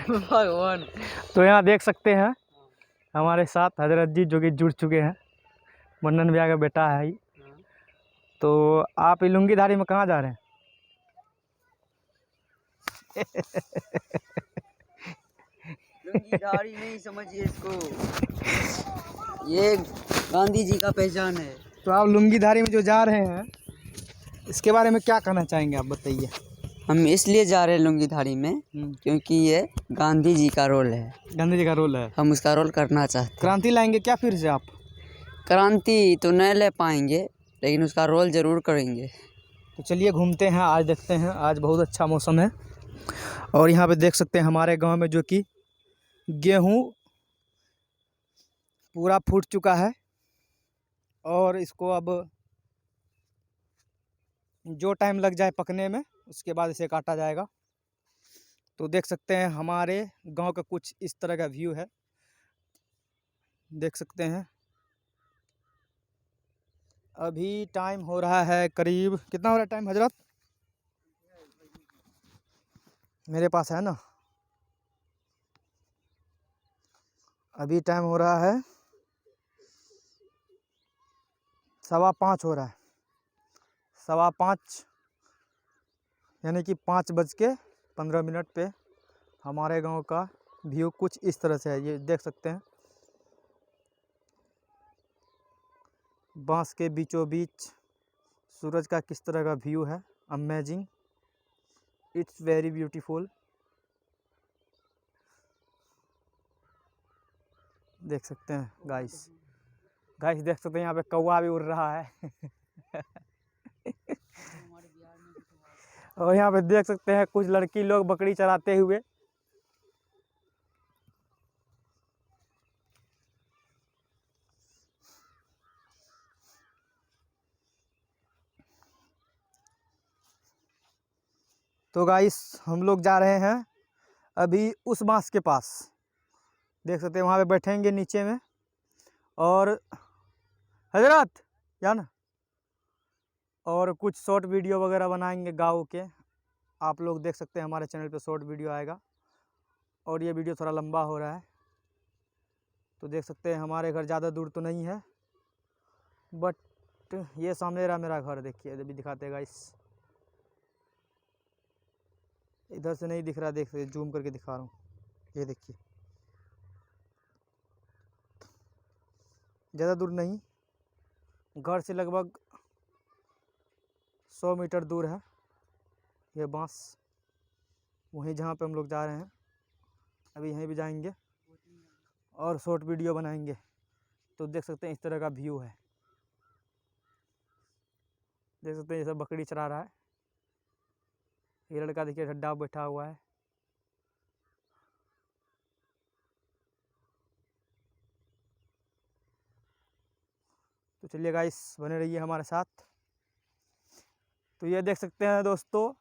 भगवान। तो यहाँ देख सकते हैं हमारे साथ हजरत जी जो कि जुड़ चुके हैं। मंडन भैया का बेटा है ही। तो आप लुंगीधारी में कहाँ जा रहे हैं? लुंगीधारी नहीं समझिए इसको, ये गांधी जी का पहचान है। तो आप लुंगीधारी में जो जा रहे हैं इसके बारे में क्या कहना चाहेंगे, आप बताइए। हम इसलिए जा रहे हैं लुंगीधारी में क्योंकि ये गांधी जी का रोल है। गांधी जी का रोल है, हम उसका रोल करना चाहते हैं। क्रांति लाएंगे क्या फिर से आप? क्रांति तो नहीं ले पाएंगे लेकिन उसका रोल ज़रूर करेंगे। तो चलिए घूमते हैं, आज देखते हैं। आज बहुत अच्छा मौसम है और यहाँ पे देख सकते हैं हमारे गांव में जो कि गेहूं पूरा फूट चुका है और इसको अब जो टाइम लग जाए पकने में उसके बाद इसे काटा जाएगा। तो देख सकते हैं हमारे गांव का कुछ इस तरह का व्यू है, देख सकते हैं। अभी टाइम हो रहा है करीब, कितना हो रहा है टाइम हजरत? मेरे पास है ना, अभी टाइम हो रहा है 5:15 हो रहा है। 5:15 यानी कि 5:15 पे हमारे गांव का व्यू कुछ इस तरह से है। ये देख सकते हैं बांस के बीचों बीच सूरज का किस तरह का व्यू है। Amazing, it's very beautiful. देख सकते हैं गाइस देख सकते हैं यहाँ पे कौवा भी उड़ रहा है। और यहाँ पे देख सकते हैं कुछ लड़की लोग बकरी चराते हुए। तो गाइस हम लोग जा रहे हैं अभी उस बांस के पास, देख सकते हैं वहाँ पे बैठेंगे नीचे में और हजरत या ना, और कुछ शॉर्ट वीडियो वगैरह बनाएंगे गाँव के। आप लोग देख सकते हैं हमारे चैनल पे शॉर्ट वीडियो आएगा और ये वीडियो थोड़ा लंबा हो रहा है। तो देख सकते हैं हमारे घर ज़्यादा दूर तो नहीं है, बट ये सामने रहा मेरा घर, देखिए अभी दिखाते हैं गाइस। इधर से नहीं दिख रहा, देख सकते जूम करके दिखा रहा हूँ, ये देखिए ज़्यादा दूर नहीं, घर से लगभग 100 मीटर दूर है ये बांस, वहीं जहाँ पे हम लोग जा रहे हैं। अभी यहीं भी जाएंगे और शॉर्ट वीडियो बनाएंगे। तो देख सकते हैं इस तरह का व्यू है, देख सकते हैं ये सब बकरी चरा रहा है। ये लड़का देखिए ढड्डा बैठा हुआ है। तो चलिए गाइस बने रहिए हमारे साथ। तो ये देख सकते हैं दोस्तों